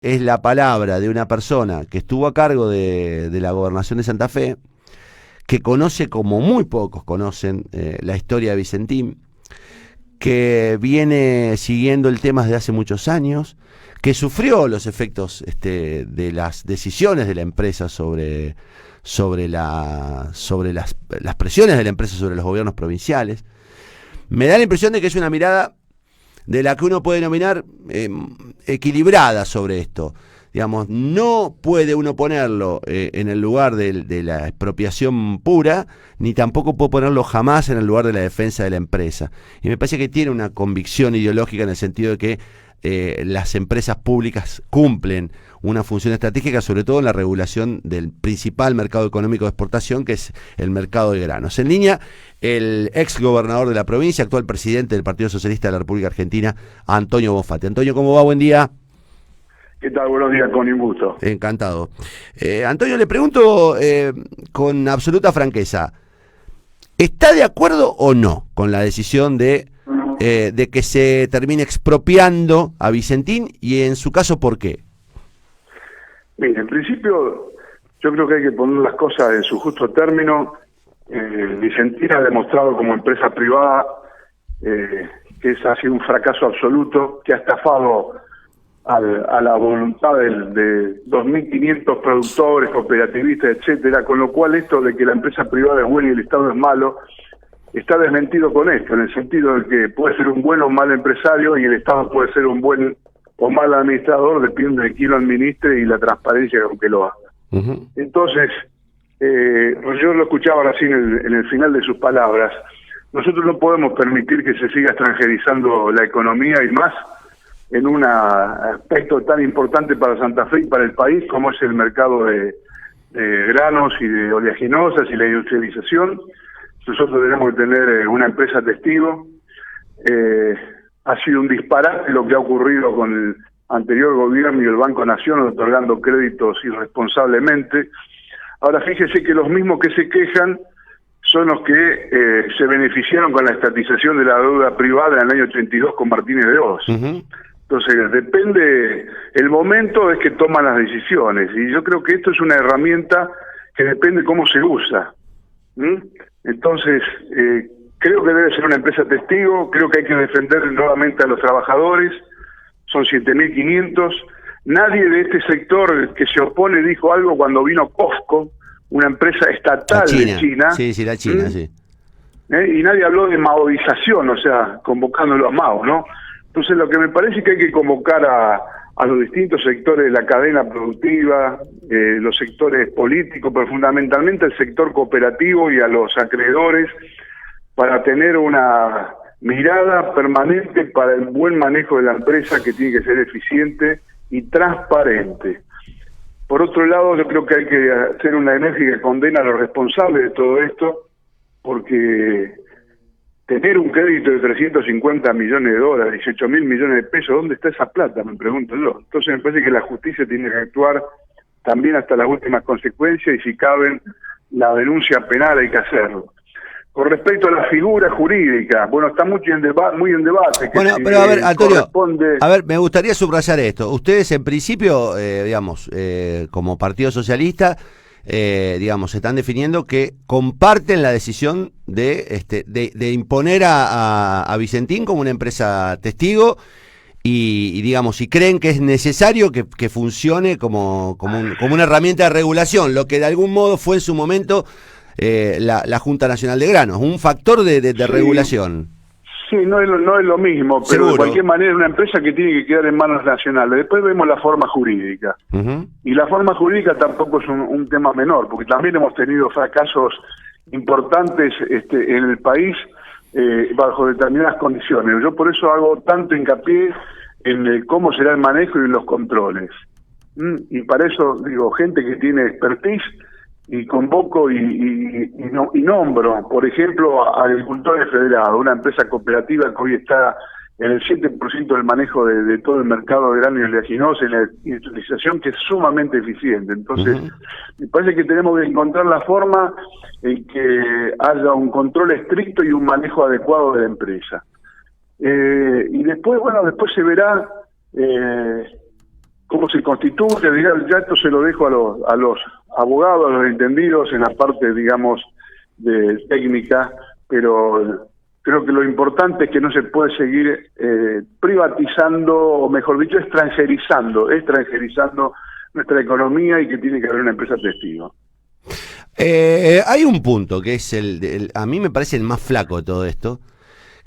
es la palabra de una persona que estuvo a cargo de la gobernación de Santa Fe, que conoce como muy pocos conocen la historia de Vicentín, que viene siguiendo el tema desde hace muchos años, que sufrió los efectos de las decisiones de la empresa sobre las presiones de la empresa sobre los gobiernos provinciales. Me da la impresión de que es una mirada de la que uno puede denominar equilibrada sobre esto. Digamos, no puede uno ponerlo en el lugar de la expropiación pura, ni tampoco puede ponerlo jamás en el lugar de la defensa de la empresa. Y me parece que tiene una convicción ideológica en el sentido de que las empresas públicas cumplen una función estratégica, sobre todo en la regulación del principal mercado económico de exportación, que es el mercado de granos. En línea, el ex gobernador de la provincia, actual presidente del Partido Socialista de la República Argentina, Antonio Bonfatti. Antonio, ¿cómo va? Buen día. ¿Qué tal? Buenos días, con un gusto. Encantado. Antonio, le pregunto con absoluta franqueza, ¿está de acuerdo o no con la decisión de que se termine expropiando a Vicentín y en su caso, por qué? Mire, en principio yo creo que hay que poner las cosas en su justo término. Vicentín ha demostrado como empresa privada que ha sido un fracaso absoluto, que ha estafado a la voluntad de 2.500 productores, cooperativistas, etcétera, con lo cual esto de que la empresa privada es buena y el Estado es malo, está desmentido con esto, en el sentido de que puede ser un buen o mal empresario y el Estado puede ser un buen o mal administrador, depende de quién lo administre y la transparencia con que lo haga. Uh-huh. Entonces, yo lo escuchaba así en el final de sus palabras, nosotros no podemos permitir que se siga extranjerizando la economía y más en un aspecto tan importante para Santa Fe y para el país como es el mercado de granos y de oleaginosas y la industrialización. Nosotros tenemos que tener una empresa testigo. Ha sido un disparate lo que ha ocurrido con el anterior gobierno y el Banco Nación otorgando créditos irresponsablemente. Ahora fíjese que los mismos que se quejan son los que se beneficiaron con la estatización de la deuda privada en el año 82 con Martínez de Hoz. Uh-huh. Entonces, depende, el momento es que toman las decisiones, y yo creo que esto es una herramienta que depende cómo se usa. Entonces, creo que debe ser una empresa testigo, creo que hay que defender nuevamente a los trabajadores, son 7.500, nadie de este sector que se opone dijo algo cuando vino Costco, una empresa estatal de China. Sí, la China, sí. Y nadie habló de maoización, o sea, convocándolo a Mao, ¿no? Entonces lo que me parece es que hay que convocar a los distintos sectores de la cadena productiva, los sectores políticos, pero fundamentalmente el sector cooperativo y a los acreedores, para tener una mirada permanente para el buen manejo de la empresa, que tiene que ser eficiente y transparente. Por otro lado, yo creo que hay que hacer una enérgica condena a los responsables de todo esto, porque tener un crédito de 350 millones de dólares, 18.000 millones de pesos, ¿dónde está esa plata? Me pregunto yo. Entonces me parece que la justicia tiene que actuar también hasta las últimas consecuencias y si caben la denuncia penal hay que hacerlo. Con respecto a la figura jurídica, bueno, está muy en debate. Bueno, pero a ver, Antonio, a ver, me gustaría subrayar esto. Ustedes en principio, como Partido Socialista, se están definiendo que comparten la decisión de imponer a Vicentín como una empresa testigo y creen que es necesario que funcione como una herramienta de regulación, lo que de algún modo fue en su momento la Junta Nacional de Granos, un factor de regulación. Sí, no es lo mismo, pero ¿seguro? De cualquier manera es una empresa que tiene que quedar en manos nacionales. Después vemos la forma jurídica. Uh-huh. Y la forma jurídica tampoco es un tema menor, porque también hemos tenido fracasos importantes en el país bajo determinadas condiciones. Yo por eso hago tanto hincapié en cómo será el manejo y los controles. Y para eso digo, gente que tiene expertise, y convoco y nombro, por ejemplo, a Agricultores Federados, una empresa cooperativa que hoy está en el 7% del manejo de todo el mercado de grano y oleaginosa, en la industrialización, que es sumamente eficiente. Entonces, uh-huh, me parece que tenemos que encontrar la forma en que haya un control estricto y un manejo adecuado de la empresa. Y después se verá cómo se constituye, digamos, ya esto se lo dejo a los abogados, a los entendidos en la parte, digamos, de técnica, pero creo que lo importante es que no se puede seguir privatizando, o mejor dicho, extranjerizando nuestra economía, y que tiene que haber una empresa testigo. Hay un punto que es a mí me parece el más flaco de todo esto,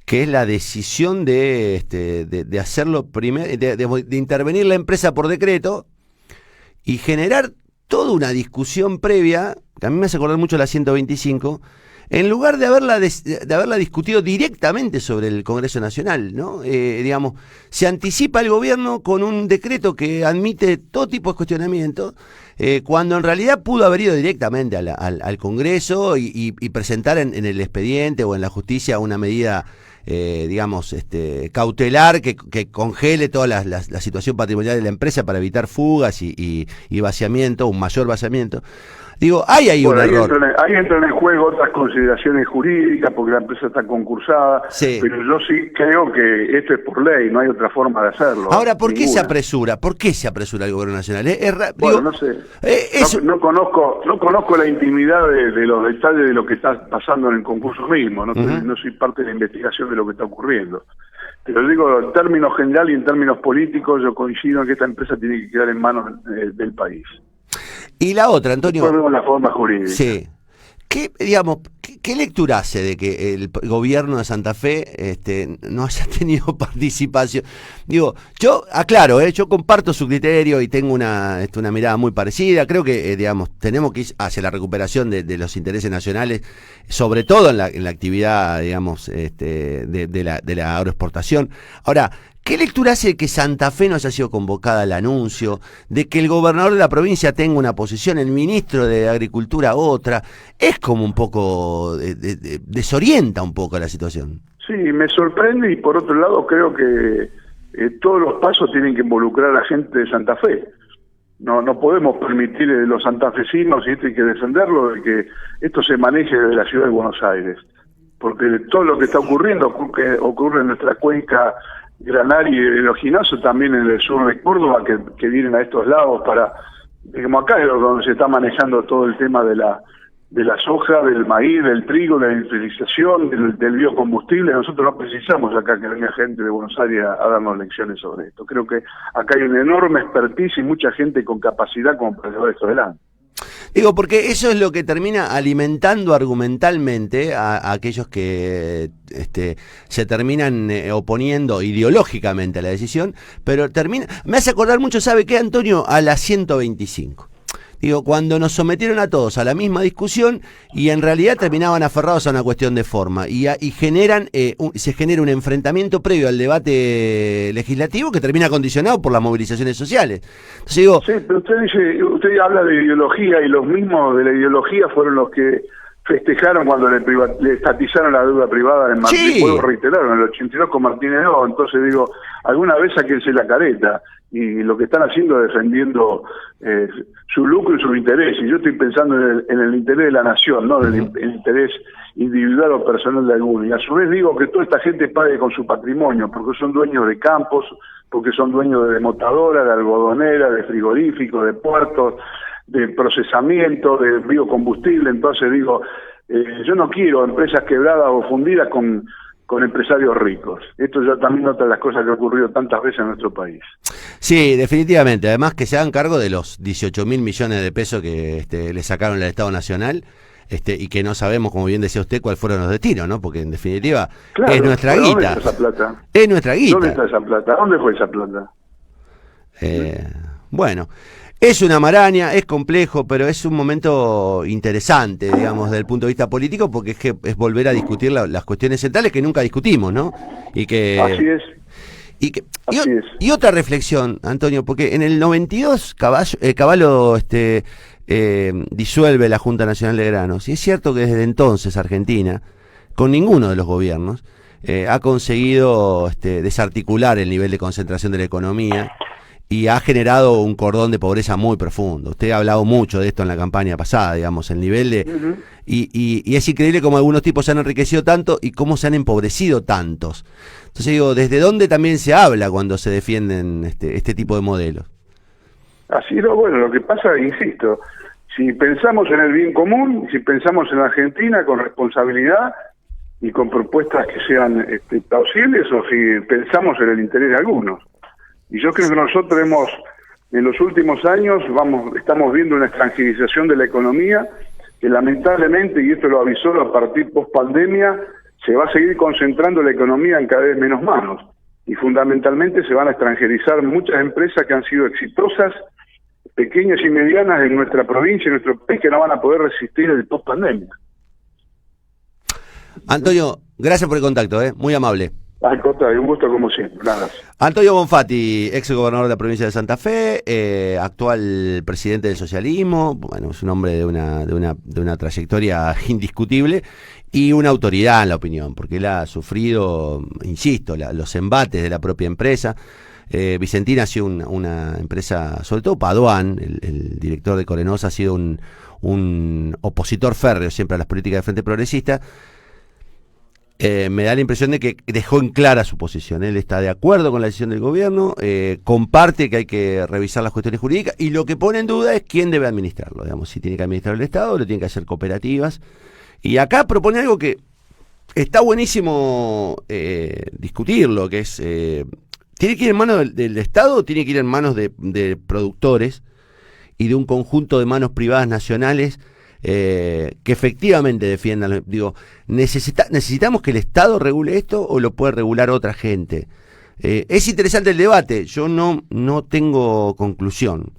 que es la decisión de hacerlo primero, de intervenir la empresa por decreto y generar toda una discusión previa, que a mí me hace acordar mucho la 125, en lugar de haberla discutido directamente sobre el Congreso Nacional, ¿no? Digamos, se anticipa el gobierno con un decreto que admite todo tipo de cuestionamiento, cuando en realidad pudo haber ido directamente al Congreso y presentar en el expediente o en la justicia una medida, digamos, cautelar que congele toda la situación patrimonial de la empresa para evitar fugas y vaciamiento, un mayor vaciamiento. Digo, hay ahí un error. Ahí entran en juego otras consideraciones jurídicas, porque la empresa está concursada, sí. Pero yo sí creo que esto es por ley, no hay otra forma de hacerlo. Ahora, ¿por qué se apresura? ¿Por qué se apresura el gobierno nacional? Bueno, no sé. No conozco la intimidad de los detalles de lo que está pasando en el concurso mismo. No soy parte de la investigación de lo que está ocurriendo. Pero digo, en términos generales y en términos políticos, yo coincido en que esta empresa tiene que quedar en manos del país. Y la otra, Antonio. Después vemos la forma jurídica. Sí. ¿Qué lectura hace de que el gobierno de Santa Fe no haya tenido participación? Digo, yo aclaro, yo comparto su criterio y tengo una mirada muy parecida. Creo que, digamos, tenemos que ir hacia la recuperación de los intereses nacionales, sobre todo en la actividad, digamos, de la agroexportación. Ahora, ¿qué lectura hace de que Santa Fe no haya sido convocada al anuncio, de que el gobernador de la provincia tenga una posición, el ministro de Agricultura otra? Es como un poco, desorienta un poco la situación. Sí, me sorprende, y por otro lado creo que todos los pasos tienen que involucrar a la gente de Santa Fe. No podemos permitir los santafesinos, y esto hay que defenderlo, de que esto se maneje desde la ciudad de Buenos Aires. Porque todo lo que está ocurriendo ocurre en nuestra cuenca granaria y eloginoso, también en el sur de Córdoba, que vienen a estos lados para, digamos, acá es donde se está manejando todo el tema de la soja, del maíz, del trigo, de la industrialización, del biocombustible. Nosotros no precisamos acá que venga gente de Buenos Aires a darnos lecciones sobre esto. Creo que acá hay una enorme expertise y mucha gente con capacidad como para llevar esto adelante. Digo, porque eso es lo que termina alimentando argumentalmente a aquellos que se terminan oponiendo ideológicamente a la decisión, pero me hace acordar mucho, ¿sabe qué, Antonio? A la 125. Digo, cuando nos sometieron a todos a la misma discusión y en realidad terminaban aferrados a una cuestión de forma y se genera un enfrentamiento previo al debate legislativo que termina condicionado por las movilizaciones sociales. Entonces digo, sí, pero usted habla de ideología, y los mismos de la ideología fueron los que festejaron cuando le estatizaron la deuda privada en Martín. Sí. Puedo reiterar, en el 82 con Martínez II. Entonces digo, alguna vez sáquense la careta, y lo que están haciendo es defendiendo su lucro y su interés, y yo estoy pensando en el interés de la nación, no en el interés individual o personal de alguno. Y a su vez digo que toda esta gente pague con su patrimonio, porque son dueños de campos, porque son dueños de desmotadoras, de algodoneras, de frigoríficos, de puertos, de procesamiento, de biocombustible. Entonces digo, yo no quiero empresas quebradas o fundidas con empresarios ricos. Esto ya también es otra de las cosas que ha ocurrido tantas veces en nuestro país. Sí, definitivamente. Además que se hagan cargo de los 18.000 millones de pesos que le sacaron al Estado Nacional, y que no sabemos, como bien decía usted, cuáles fueron los destinos, ¿no? Porque en definitiva, claro, es nuestra guita. ¿Dónde está esa plata? Es nuestra guita. ¿Dónde está esa plata? ¿Dónde fue esa plata? Bueno, es una maraña, es complejo, pero es un momento interesante, digamos, desde el punto de vista político, porque es volver a discutir las cuestiones centrales que nunca discutimos, ¿no? Y que así es. Y otra reflexión, Antonio, porque en el 92 Cavallo disuelve la Junta Nacional de Granos, y es cierto que desde entonces Argentina, con ninguno de los gobiernos, ha conseguido desarticular el nivel de concentración de la economía y ha generado un cordón de pobreza muy profundo. Usted ha hablado mucho de esto en la campaña pasada, digamos, el nivel de... Uh-huh. Y es increíble cómo algunos tipos se han enriquecido tanto y cómo se han empobrecido tantos. Entonces digo, ¿desde dónde también se habla cuando se defienden este tipo de modelos? Así no, bueno, lo que pasa, insisto, si pensamos en el bien común, si pensamos en la Argentina con responsabilidad y con propuestas que sean plausibles, o si pensamos en el interés de algunos. Y yo creo que nosotros en los últimos años, estamos viendo una extranjerización de la economía que lamentablemente, y esto lo avisó a partir post pandemia, se va a seguir concentrando la economía en cada vez menos manos. Y fundamentalmente se van a extranjerizar muchas empresas que han sido exitosas, pequeñas y medianas en nuestra provincia, en nuestro país, que no van a poder resistir el post pandemia. Antonio, gracias por el contacto, muy amable. Al contrario, un gusto como siempre. Nada. Antonio Bonfatti, ex gobernador de la provincia de Santa Fe, actual presidente del socialismo, bueno, es un hombre de una trayectoria indiscutible y una autoridad en la opinión, porque él ha sufrido, insisto, los embates de la propia empresa. Vicentina ha sido una empresa, sobre todo Padoan, el director de Corenosa, ha sido un opositor férreo siempre a las políticas de Frente Progresista. Me da la impresión de que dejó en clara su posición. Él está de acuerdo con la decisión del gobierno, comparte que hay que revisar las cuestiones jurídicas, y lo que pone en duda es quién debe administrarlo, digamos, si tiene que administrar el Estado o lo tiene que hacer cooperativas. Y acá propone algo que está buenísimo discutirlo, que es, ¿tiene que ir en manos del Estado o tiene que ir en manos de productores y de un conjunto de manos privadas nacionales que efectivamente defiendan? Digo, ¿necesitamos que el Estado regule esto o lo puede regular otra gente? Es interesante el debate, yo no tengo conclusión.